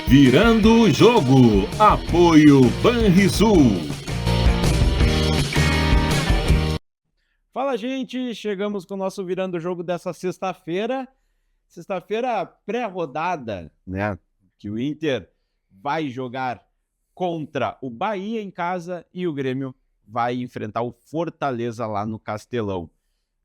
Virando o jogo. Apoio Banrisul. Fala, gente. Chegamos com o nosso Virando o Jogo dessa sexta-feira. Sexta-feira pré-rodada, né? Que o Inter vai jogar contra o Bahia em casa e o Grêmio vai enfrentar o Fortaleza lá no Castelão.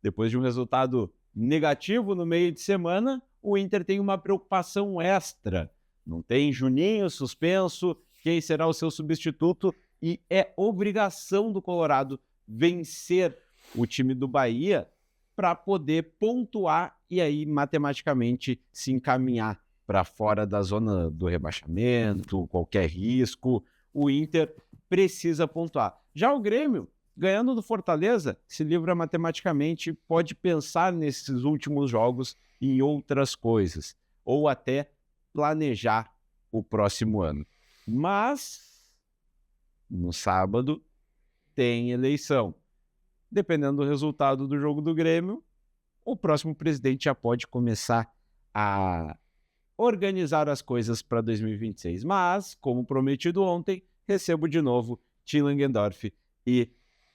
Depois de um resultado negativo no meio de semana, o Inter tem uma preocupação extra. Não tem Juninho suspenso, quem será o seu substituto, e é obrigação do Colorado vencer o time do Bahia para poder pontuar e aí matematicamente se encaminhar para fora da zona do rebaixamento, qualquer risco. O Inter precisa pontuar. Já o Grêmio, ganhando do Fortaleza, se livra matematicamente, pode pensar nesses últimos jogos em outras coisas, ou até planejar o próximo ano. Mas, no sábado, tem eleição. Dependendo do resultado do jogo do Grêmio, o próximo presidente já pode começar a organizar as coisas para 2026. Mas, como prometido ontem, recebo de novo Tim Langendorf e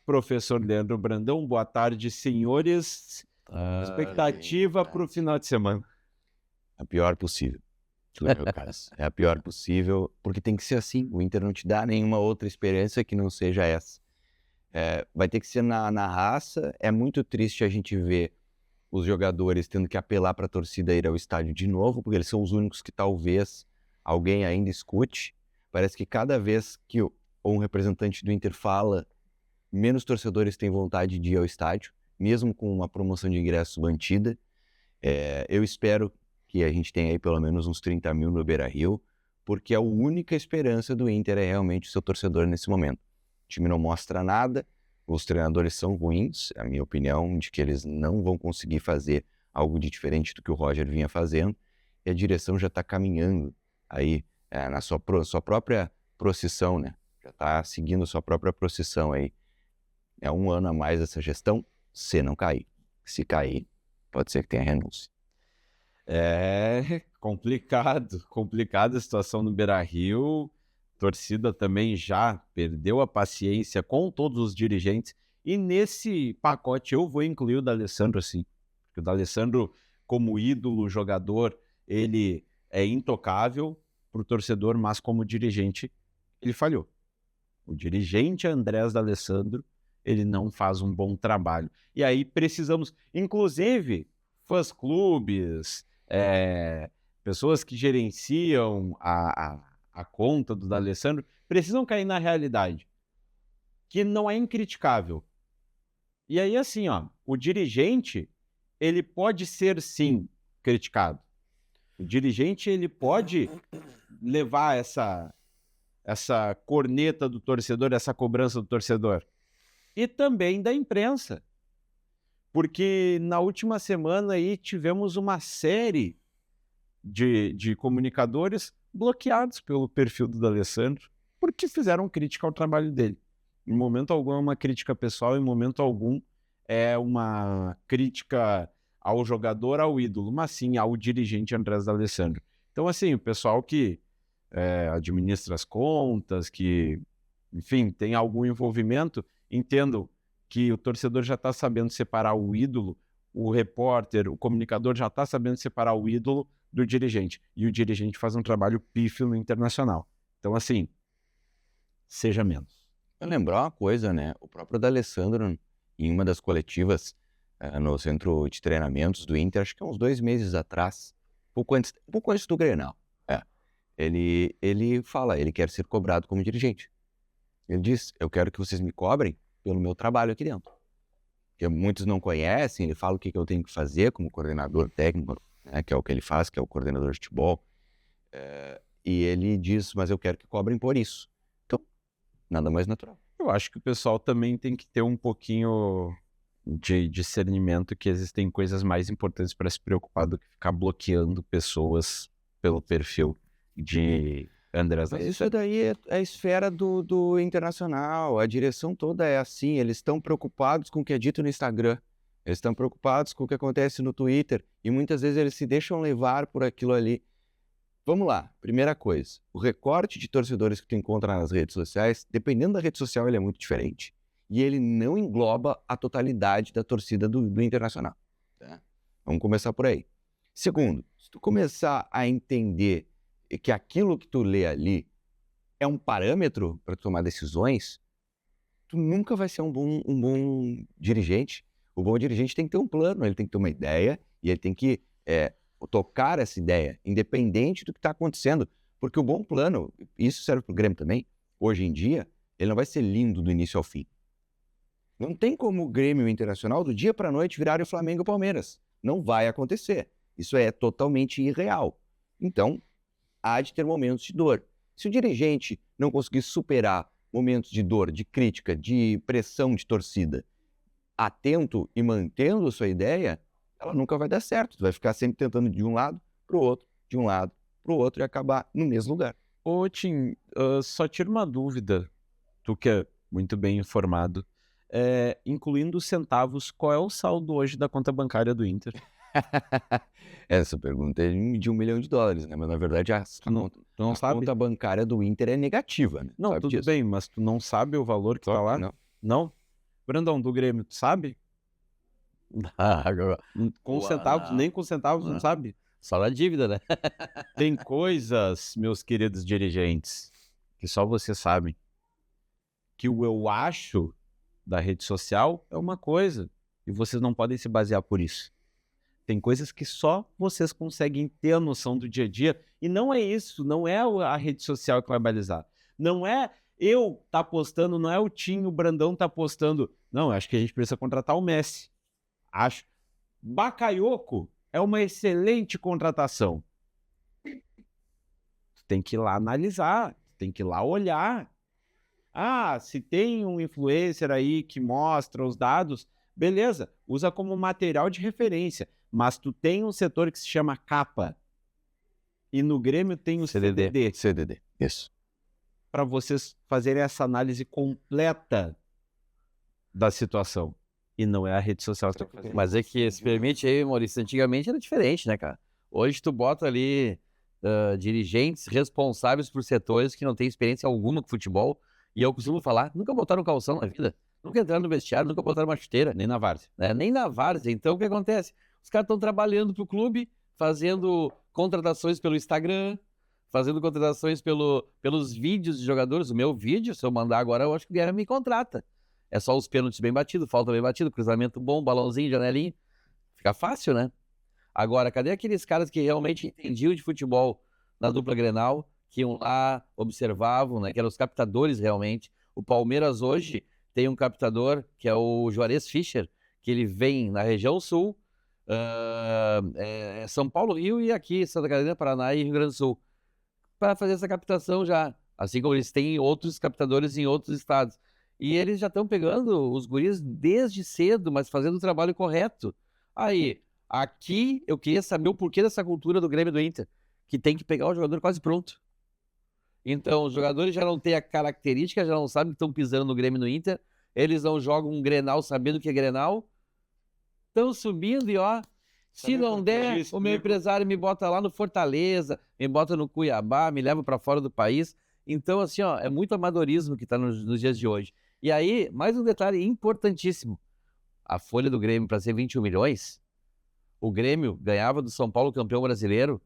professor Leandro Brandão. Boa tarde, senhores. Expectativa para o final de semana. A pior possível. No meu caso. É a pior possível, porque tem que ser assim. O Inter não te dá nenhuma outra experiência que não seja essa. Vai ter que ser na raça. É muito triste a gente ver os jogadores tendo que apelar para a torcida ir ao estádio de novo, porque eles são os únicos que talvez alguém ainda escute. Parece que cada vez que um representante do Inter fala, menos torcedores têm vontade de ir ao estádio, mesmo com uma promoção de ingresso mantida. Eu espero que a gente tenha aí pelo menos uns 30 mil no Beira-Rio, porque a única esperança do Inter é realmente o seu torcedor nesse momento. O time não mostra nada, os treinadores são ruins, a minha opinião de que eles não vão conseguir fazer algo de diferente do que o Roger vinha fazendo, e a direção já está caminhando aí na sua própria procissão, né? Já está seguindo a sua própria procissão aí. É um ano a mais essa gestão, se não cair. Se cair, pode ser que tenha renúncia. É complicada a situação no Beira-Rio. A torcida também já perdeu a paciência com todos os dirigentes. E nesse pacote eu vou incluir o D'Alessandro, sim. Porque o D'Alessandro, como ídolo, jogador, ele é intocável para o torcedor, mas como dirigente, ele falhou. O dirigente Andrés D'Alessandro, ele não faz um bom trabalho. E aí precisamos, inclusive, fãs-clubes, pessoas que gerenciam a conta do D'Alessandro, precisam cair na realidade, que não é incriticável. E aí, assim, o dirigente, ele pode ser, sim, criticado. O dirigente, ele pode levar essa corneta do torcedor, essa cobrança do torcedor. E também da imprensa. Porque na última semana aí tivemos uma série de comunicadores bloqueados pelo perfil do D'Alessandro porque fizeram crítica ao trabalho dele. Em momento algum é uma crítica pessoal, em momento algum é uma crítica ao jogador, ao ídolo, mas sim ao dirigente Andrés D'Alessandro. Então, assim, o pessoal que administra as contas, que, enfim, tem algum envolvimento, entendam que o torcedor já está sabendo separar o ídolo, o repórter, o comunicador já está sabendo separar o ídolo do dirigente. E o dirigente faz um trabalho pífio no Internacional. Então, assim, seja menos. Eu lembrar uma coisa, né? O próprio D'Alessandro, em uma das coletivas no centro de treinamentos do Inter, acho que uns 2 meses atrás, pouco antes do Grenal, ele fala, ele quer ser cobrado como dirigente. Ele diz, eu quero que vocês me cobrem pelo meu trabalho aqui dentro. Que muitos não conhecem, ele fala o que eu tenho que fazer como coordenador técnico, né, que é o que ele faz, que é o coordenador de futebol. E ele diz, mas eu quero que cobrem por isso. Então, nada mais natural. Eu acho que o pessoal também tem que ter um pouquinho de discernimento que existem coisas mais importantes para se preocupar do que ficar bloqueando pessoas pelo perfil de Andrés D'Alessandro. Isso daí é a esfera do Internacional, a direção toda é assim, eles estão preocupados com o que é dito no Instagram, eles estão preocupados com o que acontece no Twitter, e muitas vezes eles se deixam levar por aquilo ali. Vamos lá, primeira coisa. O recorte de torcedores que tu encontra nas redes sociais, dependendo da rede social, ele é muito diferente. E ele não engloba a totalidade da torcida do Internacional. Tá? Vamos começar por aí. Segundo, se tu começar a entender que aquilo que tu lê ali é um parâmetro para tomar decisões, tu nunca vai ser um bom dirigente. O bom dirigente tem que ter um plano, ele tem que ter uma ideia e ele tem que tocar essa ideia, independente do que está acontecendo. Porque o bom plano, isso serve para o Grêmio também, hoje em dia, ele não vai ser lindo do início ao fim. Não tem como o Grêmio e o Internacional, do dia para a noite, virarem o Flamengo e o Palmeiras. Não vai acontecer. Isso é totalmente irreal. Então, há de ter momentos de dor. Se o dirigente não conseguir superar momentos de dor, de crítica, de pressão de torcida, atento e mantendo sua ideia, ela nunca vai dar certo. Tu vai ficar sempre tentando de um lado para o outro, de um lado para o outro e acabar no mesmo lugar. Ô, Tim, só tira uma dúvida, tu que é muito bem informado, incluindo os centavos, qual é o saldo hoje da conta bancária do Inter? Essa pergunta é de $1 milhão, né? Mas, na verdade, Tu não a sabe? conta bancária do Inter é negativa, né? Não, Sabe tudo disso? bem, mas tu não sabe o valor que tá Claro lá? que não. Não? Brandão, do Grêmio, tu sabe? Com centavos, nem com centavos, não sabe? Só na dívida, né? Tem coisas, meus queridos dirigentes, que só vocês sabem. Que o eu acho da rede social é uma coisa, e vocês não podem se basear por isso. Tem coisas que só vocês conseguem ter a noção do dia a dia, e não é isso, não é a rede social que vai balizar. Não é eu tá postando, não é o Tim, o Brandão tá postando. Não, acho que a gente precisa contratar o Messi. Acho. Bakayoko é uma excelente contratação. Tu tem que ir lá analisar, tu tem que ir lá olhar. Ah, se tem um influencer aí que mostra os dados, beleza, usa como material de referência. Mas tu tem um setor que se chama capa. E no Grêmio tem o CDD. CDD, isso. Para vocês fazerem essa análise completa da situação. E não é a rede social que está fazendo. Mas é que se permite aí, Maurício, antigamente era diferente, né, cara? Hoje tu bota ali dirigentes responsáveis por setores que não têm experiência alguma com futebol, e eu costumo falar, nunca botaram calção na vida, nunca entraram no vestiário, nunca botaram uma chuteira, Nem na várzea. né? Nem na várzea. Então o que acontece? Os caras estão trabalhando pro clube, fazendo contratações pelo Instagram, fazendo contratações pelos vídeos de jogadores. O meu vídeo, se eu mandar agora, eu acho que o Guerra me contrata. É só os pênaltis bem batidos, falta bem batido, cruzamento bom, balãozinho, janelinha. Fica fácil, né? Agora, cadê aqueles caras que realmente entendiam de futebol na dupla Grenal, que iam lá, observavam, né? Que eram os captadores realmente. O Palmeiras hoje tem um captador, que é o Juarez Fischer, que ele vem na região sul, São Paulo, Rio e aqui, Santa Catarina, Paraná e Rio Grande do Sul, para fazer essa captação já. Assim como eles têm outros captadores em outros estados. E eles já estão pegando os guris desde cedo, mas fazendo o trabalho correto. Aí, aqui eu queria saber o porquê dessa cultura do Grêmio e do Inter, que tem que pegar o jogador quase pronto. Então, os jogadores já não têm a característica, já não sabem que estão pisando no Grêmio e no Inter, eles não jogam um Grenal sabendo que é Grenal, estão subindo e ó, se não der, o meu empresário me bota lá no Fortaleza, me bota no Cuiabá, me leva para fora do país. Então, assim, ó, é muito amadorismo que está nos dias de hoje. E aí, mais um detalhe importantíssimo. A folha do Grêmio, para ser 21 milhões, o Grêmio ganhava do São Paulo campeão brasileiro,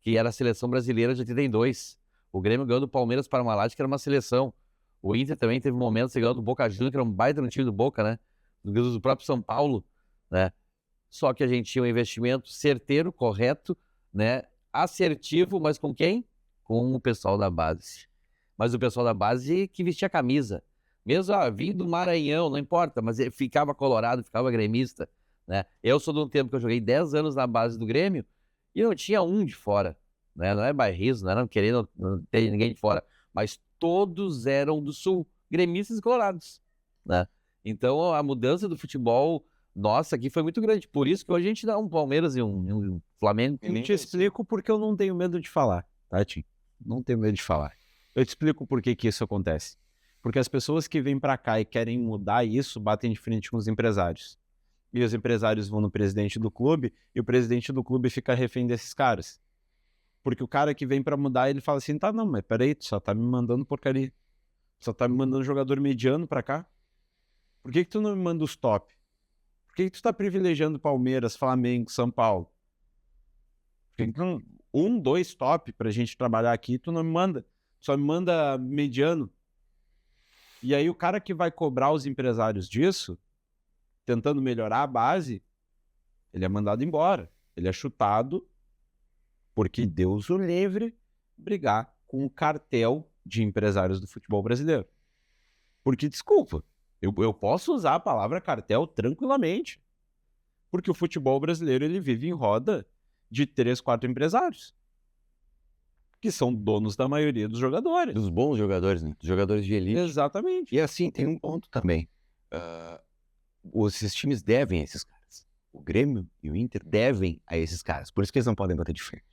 que era a seleção brasileira de 82. O Grêmio ganhou do Palmeiras Parmalat, que era uma seleção. O Inter também teve momentos ganhando do Boca Juniors, que era um baita no time do Boca, né? Do próprio São Paulo, né? Só que a gente tinha um investimento certeiro, correto, né? Assertivo, mas com quem? Com o pessoal da base. Mas o pessoal da base que vestia a camisa. Mesmo, vindo do Maranhão, não importa, mas ele ficava colorado, ficava gremista, né? Eu sou de um tempo que eu joguei 10 anos na base do Grêmio e não tinha um de fora, né? Não é bairrismo, não era querendo não ter ninguém de fora, mas todos eram do Sul, gremistas e colorados, né? Então a mudança do futebol nossa aqui foi muito grande, por isso que hoje a gente dá um Palmeiras e um Flamengo. Eu te explico porque eu não tenho medo de falar, tá, Tim? Não tenho medo de falar. Eu te explico por que isso acontece. Porque as pessoas que vêm para cá e querem mudar isso batem de frente com os empresários. E os empresários vão no presidente do clube e o presidente do clube fica refém desses caras. Porque o cara que vem pra mudar, ele fala assim, tá, não, mas peraí, tu só tá me mandando porcaria. Só tá me mandando jogador mediano pra cá. Por que tu não me manda os top? Por que tu tá privilegiando Palmeiras, Flamengo, São Paulo? Por que tu não... 1, 2 top pra gente trabalhar aqui, tu não me manda. Só me manda mediano. E aí o cara que vai cobrar os empresários disso, tentando melhorar a base, ele é mandado embora. Ele é chutado porque Deus o livre brigar com o cartel de empresários do futebol brasileiro. Porque, desculpa, eu posso usar a palavra cartel tranquilamente. Porque o futebol brasileiro ele vive em roda de 3, 4 empresários. Que são donos da maioria dos jogadores. Dos bons jogadores, né? Dos jogadores de elite. Exatamente. E assim, tem um ponto também. Esses times devem a esses caras. O Grêmio e o Inter devem a esses caras. Por isso que eles não podem bater de frente.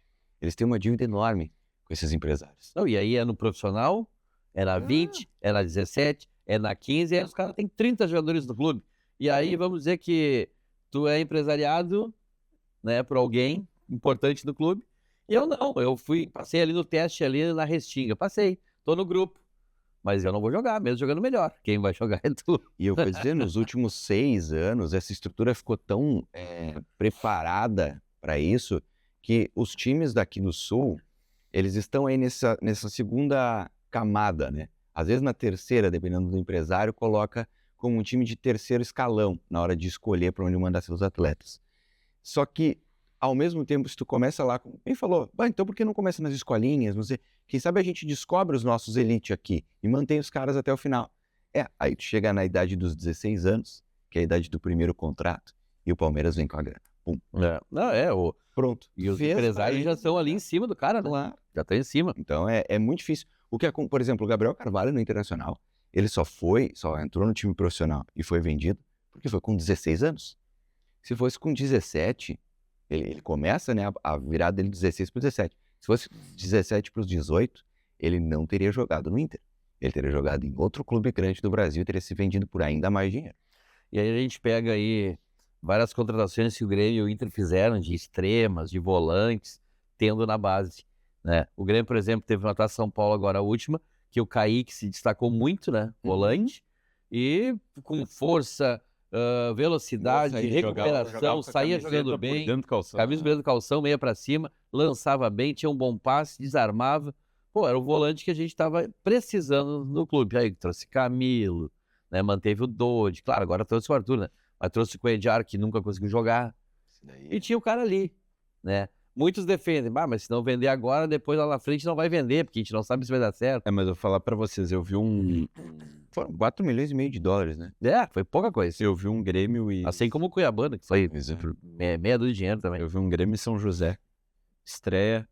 Eles têm uma dívida enorme com esses empresários. Não, e aí é no profissional, é na 20, é na 17, é na 15, e aí os caras têm 30 jogadores no clube. E aí vamos dizer que tu é empresariado, né, por alguém importante do clube. E eu não, passei ali no teste ali na Restinga, passei, tô no grupo. Mas eu não vou jogar, mesmo jogando melhor. Quem vai jogar é tu. E eu vou dizer, nos últimos 6 anos, essa estrutura ficou tão preparada para isso que os times daqui do Sul, eles estão aí nessa segunda camada, né? Às vezes na terceira, dependendo do empresário, coloca como um time de terceiro escalão na hora de escolher para onde mandar seus atletas. Só que, ao mesmo tempo, se tu começa lá, como quem falou, então por que não começa nas escolinhas? Não sei. Quem sabe a gente descobre os nossos elite aqui e mantém os caras até o final. Aí tu chega na idade dos 16 anos, que é a idade do primeiro contrato, e o Palmeiras vem com a grana. Pum. Não, Pronto. e os Fez, empresários aí. já estão ali em cima do cara, né? Claro. Já estão em cima. Então é muito difícil. Por exemplo, o Gabriel Carvalho no Internacional, ele só entrou no time profissional e foi vendido porque foi com 16 anos. Se fosse com 17, ele começa, né, a virada dele de 16 para 17. Se fosse 17 para os 18, ele não teria jogado no Inter. Ele teria jogado em outro clube grande do Brasil e teria se vendido por ainda mais dinheiro. E aí a gente pega aí várias contratações que o Grêmio e o Inter fizeram de extremas, de volantes, tendo na base, né? O Grêmio, por exemplo, teve na Taça São Paulo agora a última, que o Kaique se destacou muito, né? Volante, e com força, velocidade, recuperação, saía jogando bem, camisa dentro do calção, meia pra cima, lançava bem, tinha um bom passe, desarmava. Pô, era o volante que a gente estava precisando no clube. Aí trouxe Camilo, né? Manteve o Dodi, claro, agora trouxe o Arthur, né? Mas trouxe o Coedjar, que nunca conseguiu jogar. E tinha o cara ali, né? Muitos defendem, mas se não vender agora, depois lá na frente não vai vender, porque a gente não sabe se vai dar certo. Mas eu vou falar pra vocês, eu vi Foram 4,5 milhões de dólares, né? Foi pouca coisa. Eu vi um Grêmio e... Assim como o Cuiabana, que foi meia dúzia de dinheiro também. Eu vi um Grêmio e São José. Estreia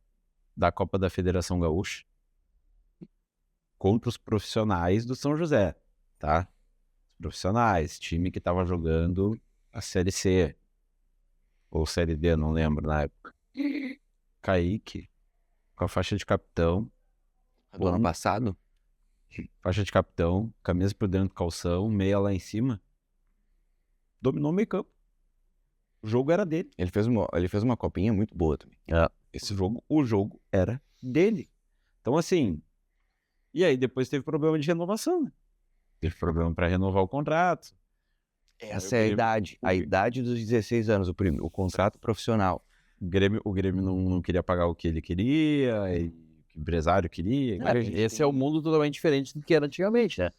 da Copa da Federação Gaúcha contra os profissionais do São José, tá? Os profissionais, time que tava jogando a Série C ou Série D, não lembro na época. Kaique, com a faixa de capitão. Do ano passado? Faixa de capitão, camisa por dentro do calção, meia lá em cima. Dominou o meio campo. O jogo era dele. Ele fez uma copinha muito boa também. O jogo era dele. Então, assim... E aí, depois teve problema de renovação, né? Teve problema para renovar o contrato. Essa é a idade. A idade dos 16 anos, o contrato profissional. O Grêmio não queria pagar o que ele queria, o empresário queria. Esse é um mundo totalmente diferente do que era antigamente, né?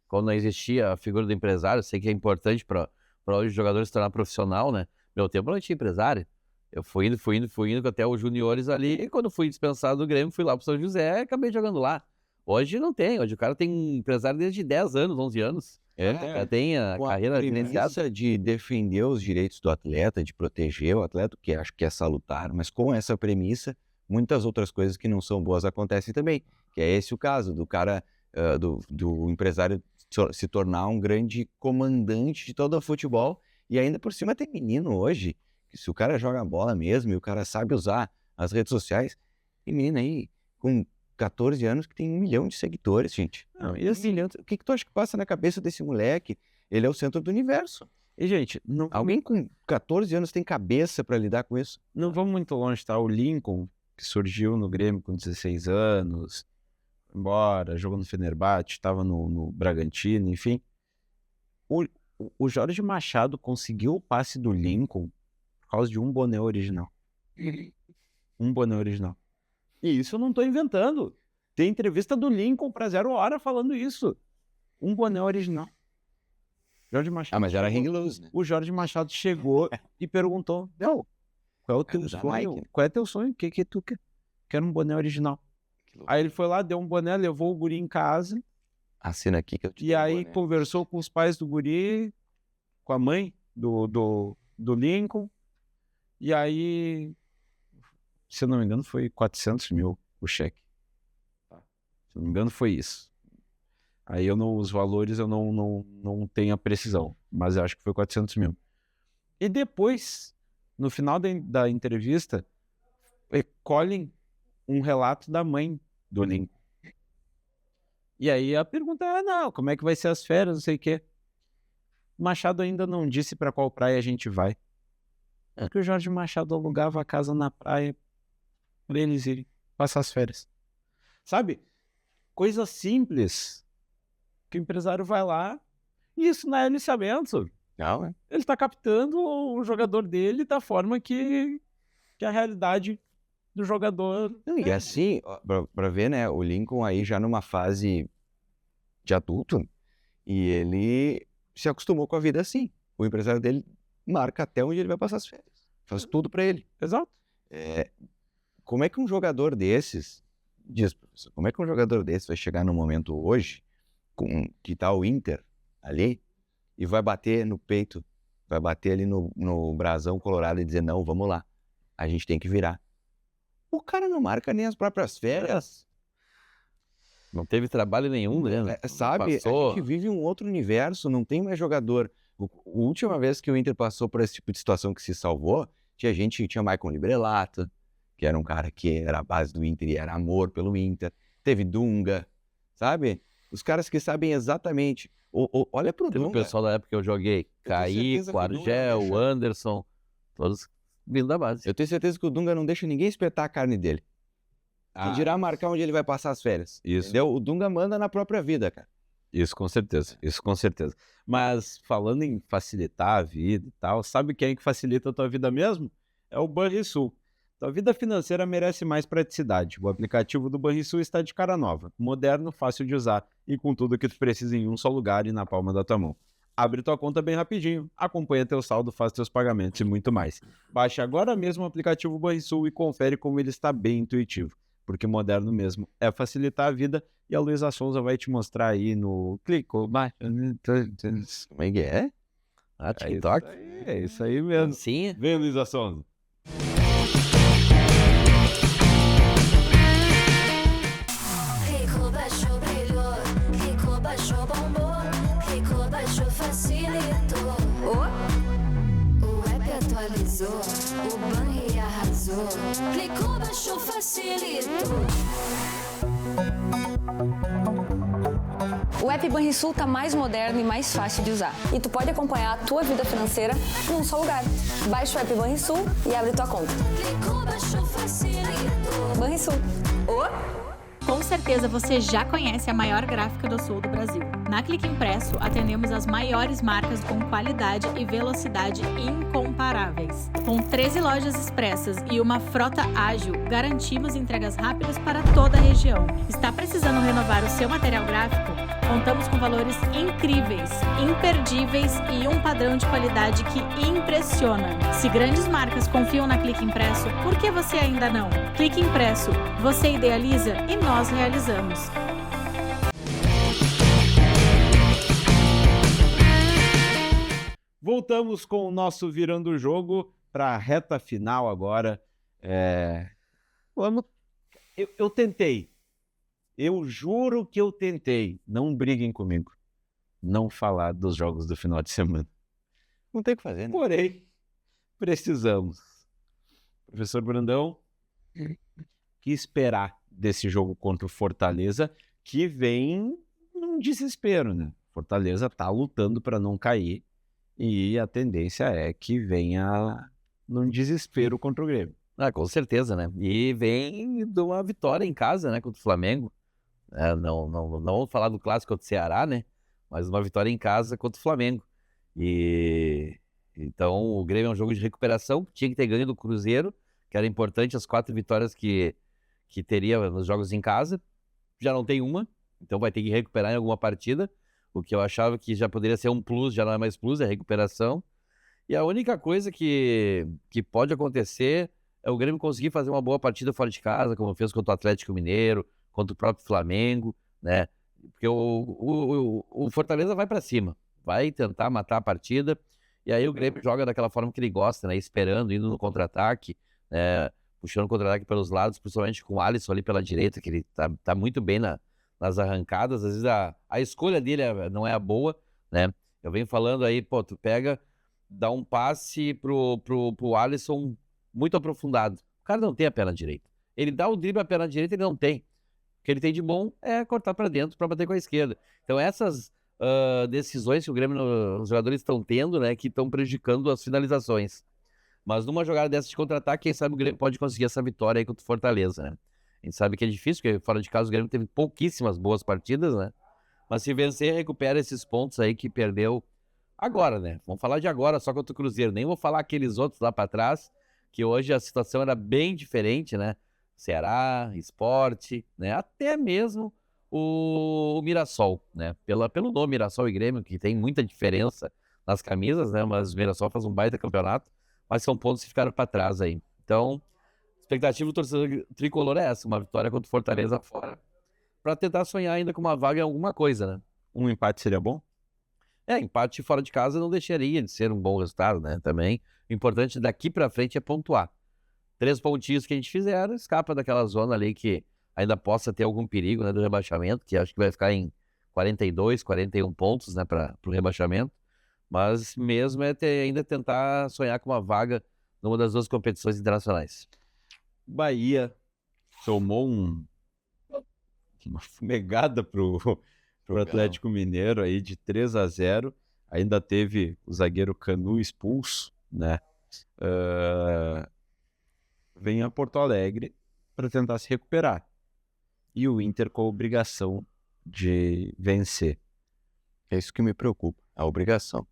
Quando não existia a figura do empresário, sei que é importante para hoje o jogador se tornar profissional, né? Meu tempo não tinha empresário. Eu fui indo até os juniores ali, e quando fui dispensado do Grêmio, fui lá pro São José e acabei jogando lá. Hoje não tem, hoje o cara tem empresário desde 10 anos, 11 anos. Já tem a carreira financiada. financiada. De defender os direitos do atleta, de proteger o atleta, que acho que é salutar, mas com essa premissa, muitas outras coisas que não são boas acontecem também. Que é esse o caso do cara, do empresário se tornar um grande comandante de todo o futebol, e ainda por cima tem menino hoje, que se o cara joga bola mesmo e o cara sabe usar as redes sociais, tem menino aí com 14 anos que tem 1 milhão de seguidores, gente. Não, e assim, o que tu acha que passa na cabeça desse moleque? Ele é o centro do universo. E, gente, Alguém com 14 anos tem cabeça pra lidar com isso? não vamos muito longe, tá? O Lincoln que surgiu no Grêmio com 16 anos, foi embora, jogou no Fenerbahçe, estava no Bragantino, enfim. O Jorge Machado conseguiu o passe do Lincoln por causa de um boné original. Um boné original. E isso eu não estou inventando. Tem entrevista do Lincoln para 0 Hora falando isso. Um boné original. Jorge Machado. Ah, mas era chegou- hang loose, né? O Jorge Machado chegou e perguntou: Não, qual é o teu da sonho? Nike, né? Qual é teu sonho? O que tu quer? Quero um boné original. Aí ele foi lá, deu um boné, levou o guri em casa. Assina aqui que eu te E dou um aí boné. conversou com os pais do guri, com a mãe do Lincoln. E aí, se eu não me engano, foi 400 mil o cheque. Se eu não me engano, foi isso. Aí os valores eu não tenho a precisão, mas eu acho que foi 400 mil. E depois, no final da entrevista, colhem um relato da mãe do Lincoln. E aí a pergunta é, não, como é que vai ser as férias, não sei o quê. Machado ainda não disse para qual praia a gente vai. Porque o Jorge Machado alugava a casa na praia para eles irem passar as férias. Sabe? Coisa simples que o empresário vai lá e isso não é aliciamento. Não, é. Ele está captando o jogador dele da forma que a realidade do jogador... Não, e assim, ó, pra ver, né, o Lincoln aí já numa fase de adulto, e ele se acostumou com a vida assim. O empresário dele marca até onde ele vai passar as férias. Faz tudo pra ele. Exato. Como é que um jogador desses, diz, professor, como é que um jogador desses vai chegar no momento hoje, que tá o Inter ali, e vai bater no peito, vai bater ali no brasão colorado e dizer, não, vamos lá, a gente tem que virar. O cara não marca nem as próprias férias. Não teve trabalho nenhum, né? Sabe, Passou. a gente vive um outro universo, não tem mais jogador. A última vez que o Inter passou por esse tipo de situação que se salvou, tinha Maicon Librelato, que era um cara que era a base do Inter e era amor pelo Inter. Teve Dunga, sabe? Os caras que sabem exatamente. Olha pro Teve o Dunga. pessoal da época que eu joguei. Caí, certeza que o Dunga Argel, deixa. Anderson, todos vindo da base. Eu tenho certeza que o Dunga não deixa ninguém espetar a carne dele. Que dirá marcar onde ele vai passar as férias. Isso. Entendeu? O Dunga manda na própria vida, cara. Isso com certeza, isso com certeza. Mas falando em facilitar a vida e tal, sabe quem é que facilita a tua vida mesmo? É o Banrisul. Tua vida financeira merece mais praticidade. O aplicativo do Banrisul está de cara nova, moderno, fácil de usar e com tudo que tu precisa em um só lugar e na palma da tua mão. Abre tua conta bem rapidinho, acompanha teu saldo, faz teus pagamentos e muito mais. Baixe agora mesmo o aplicativo Banrisul e confere como ele está bem intuitivo. Porque moderno mesmo é facilitar a vida e a Luísa Sonza vai te mostrar aí no clique. Como é que é? Ah, TikTok? É isso aí mesmo. Sim. Vem, Luísa Sonza. Clicou, baixou, brilhou. Clicou, baixou, bombou. Clicou, baixou, facilitou. O app atualizou. O Banri arrasou. Clicou, baixou, facilitou. O app Banrisul tá mais moderno e mais fácil de usar. E tu pode acompanhar a tua vida financeira num só lugar. Baixa o app Banrisul e abre tua conta. Clicou, baixou, facilitou. Banrisul. Com certeza você já conhece a maior gráfica do sul do Brasil. Na Clique Impresso, atendemos as maiores marcas com qualidade e velocidade incomparáveis. Com 13 lojas expressas e uma frota ágil, garantimos entregas rápidas para toda a região. Está precisando renovar o seu material gráfico? Contamos com valores incríveis, imperdíveis e um padrão de qualidade que impressiona. Se grandes marcas confiam na Clique Impresso, por que você ainda não? Clique Impresso, você idealiza e nós realizamos. Voltamos com o nosso Virando o Jogo para a reta final agora. Eu tentei. Eu juro que eu tentei. Não briguem comigo. Não falar dos jogos do final de semana. Não tem o que fazer, né? Porém, precisamos. Professor Brandão, que esperar desse jogo contra o Fortaleza, que vem num desespero, né? Fortaleza tá lutando para não cair e a tendência é que venha num desespero contra o Grêmio. Ah, com certeza, né? E vem de uma vitória em casa, né, contra o Flamengo. Não vamos falar do clássico contra o Ceará, né? Mas uma vitória em casa contra o Flamengo. E então o Grêmio é um jogo de recuperação, tinha que ter ganho do Cruzeiro, que era importante as 4 vitórias que teria nos jogos em casa. Já não tem uma, então vai ter que recuperar em alguma partida. O que eu achava que já poderia ser um plus, já não é mais plus, é recuperação. E a única coisa que pode acontecer é o Grêmio conseguir fazer uma boa partida fora de casa, como fez contra o Atlético Mineiro, contra o próprio Flamengo, né? Porque o Fortaleza vai para cima, vai tentar matar a partida, e aí o Grêmio joga daquela forma que ele gosta, né? Esperando, indo no contra-ataque, né? Puxando o contra-ataque pelos lados, principalmente com o Alisson ali pela direita, que ele tá muito bem nas arrancadas. Às vezes a escolha dele não é a boa, né? Eu venho falando aí, pô, tu pega, dá um passe pro Alisson muito aprofundado. O cara não tem a perna direita. Ele dá o drible à perna direita, ele não tem. O que ele tem de bom é cortar para dentro para bater com a esquerda. Então essas decisões que o Grêmio, os jogadores estão tendo, né, que estão prejudicando as finalizações. Mas numa jogada dessa de contra-ataque, quem sabe o Grêmio pode conseguir essa vitória aí contra o Fortaleza, né? A gente sabe que é difícil, porque fora de casa o Grêmio teve pouquíssimas boas partidas, né? Mas se vencer, recupera esses pontos aí que perdeu agora, né? Vamos falar de agora só contra o Cruzeiro. Nem vou falar aqueles outros lá para trás, que hoje a situação era bem diferente, né? Ceará, Sport, né? Até mesmo o Mirassol, né? Pelo nome Mirassol e Grêmio, que tem muita diferença nas camisas, né? Mas o Mirassol faz um baita campeonato, mas são pontos que ficaram para trás aí. Então, a expectativa do torcedor tricolor é essa, uma vitória contra o Fortaleza fora, para tentar sonhar ainda com uma vaga em alguma coisa, né? Um empate seria bom? Empate fora de casa não deixaria de ser um bom resultado, né? Também, o importante daqui para frente é pontuar. 3 pontinhos que a gente fizer, escapa daquela zona ali que ainda possa ter algum perigo, né, do rebaixamento, que acho que vai ficar em 42, 41 pontos, né, para o rebaixamento. Mas mesmo ainda tentar sonhar com uma vaga numa das 2 competições internacionais. Bahia tomou uma fumegada pro Atlético Mineiro aí de 3-0. Ainda teve o zagueiro Canu expulso, né? Vem a Porto Alegre para tentar se recuperar. E o Inter com a obrigação de vencer. É isso que me preocupa, a obrigação.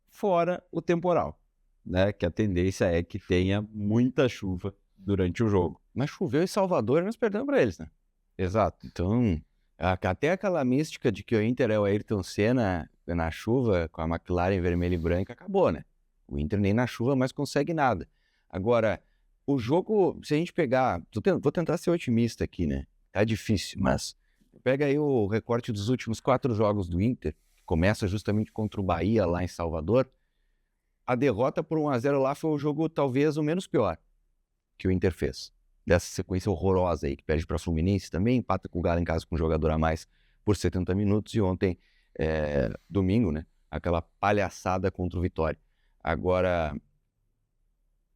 Fora o temporal, né? Que a tendência é que tenha muita chuva durante o jogo. Mas choveu em Salvador e nós perdemos para eles, né? Exato. Então, até aquela mística de que o Inter é o Ayrton Senna na chuva, com a McLaren vermelha e branca, acabou, né? O Inter nem na chuva mais consegue nada. Agora, o jogo, se a gente pegar... Vou tentar ser otimista aqui, né? Tá difícil, mas... Pega aí o recorte dos últimos 4 jogos do Inter, que começa justamente contra o Bahia, lá em Salvador. A derrota por 1-0 lá foi o jogo talvez o menos pior que o Inter fez. Dessa sequência horrorosa aí, que perde para a Fluminense também, empata com o Galo em casa com um jogador a mais por 70 minutos. E ontem, domingo, né? Aquela palhaçada contra o Vitória. Agora,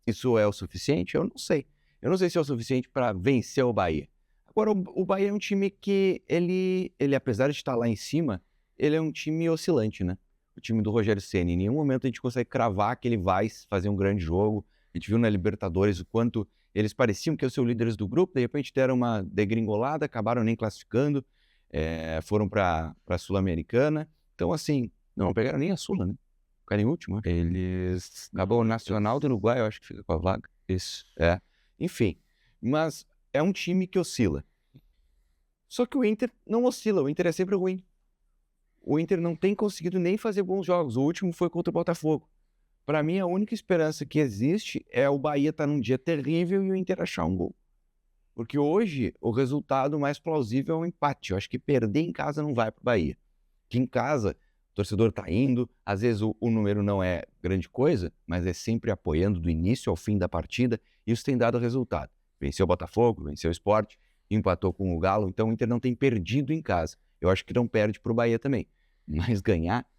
isso é o suficiente? Eu não sei. Eu não sei se é o suficiente para vencer o Bahia. Agora, o Bahia é um time que ele, apesar de estar lá em cima, ele é um time oscilante, né? O time do Rogério Ceni. Em nenhum momento a gente consegue cravar que ele vai fazer um grande jogo. A gente viu na Libertadores o quanto eles pareciam que iam ser os líderes do grupo, de repente deram uma degringolada, acabaram nem classificando, foram para a Sul-Americana. Então, assim, não pegaram nem a Sula, né? Ficaram em último, né? Eles... Acabou o Nacional do Uruguai, eu acho que fica com a vaga. Isso. Enfim, mas é um time que oscila. Só que o Inter não oscila, o Inter é sempre ruim. O Inter não tem conseguido nem fazer bons jogos. O último foi contra o Botafogo. Para mim, a única esperança que existe é o Bahia estar num dia terrível e o Inter achar um gol. Porque hoje, o resultado mais plausível é um empate. Eu acho que perder em casa não vai para o Bahia. Que em casa, o torcedor está indo, às vezes o número não é grande coisa, mas é sempre apoiando do início ao fim da partida, e isso tem dado resultado. Venceu o Botafogo, venceu o Sport, empatou com o Galo, então o Inter não tem perdido em casa. Eu acho que não perde para o Bahia também. Mas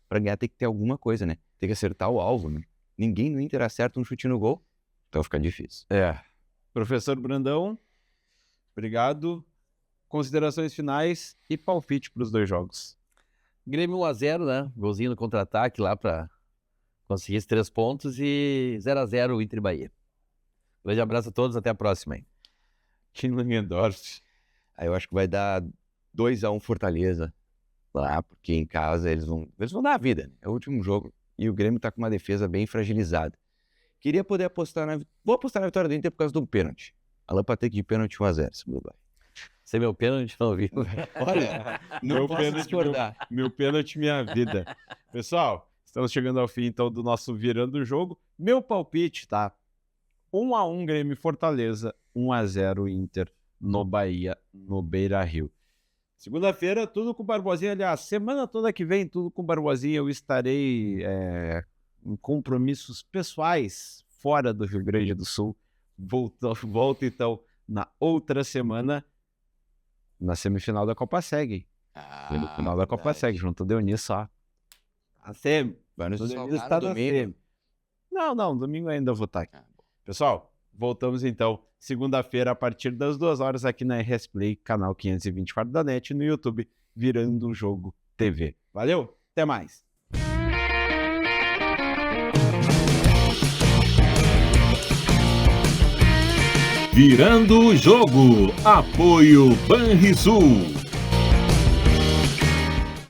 para ganhar tem que ter alguma coisa, né? Tem que acertar o alvo, né? Ninguém no Inter acerta um chute no gol, então fica difícil. Professor Brandão, obrigado. Considerações finais e palpite para os 2 jogos. Grêmio 1-0, né? Golzinho no contra-ataque lá para conseguir esses 3 pontos e 0-0 Inter e Bahia. Grande abraço a todos, até a próxima, hein? Tim Langendorf. Aí eu acho que vai dar 2-1 Fortaleza lá, porque em casa eles vão dar a vida, né? É o último jogo e o Grêmio tá com uma defesa bem fragilizada. Queria poder apostar Vou apostar na vitória do Inter por causa do pênalti. Alan Patrick de pênalti 1-0, segundo lugar. Sem meu pênalti, não viu? Olha, não Meu posso pênalti, discordar. Meu pênalti, minha vida. Pessoal, estamos chegando ao fim, então, do nosso Virando o Jogo. Meu palpite, tá? 1-1 Grêmio e Fortaleza, 1-0 Inter no Bahia, no Beira-Rio. Segunda-feira, tudo com o Barbosinha. Aliás, semana toda que vem, tudo com o Barbosinha. Eu estarei em compromissos pessoais fora do Rio Grande do Sul. Volto, então, na outra semana, na semifinal da Copa Seg. No final da Copa Seg, junto deu nisso, ó. A semi. Vai nos O Denilson desfalcar está no na domingo. semi. Não, domingo ainda eu vou estar aqui. Pessoal, voltamos então segunda-feira a partir das 2 horas aqui na RS Play, canal 524 da NET, no YouTube, Virando o Jogo TV. Valeu, até mais. Virando o Jogo. Apoio Banrisul.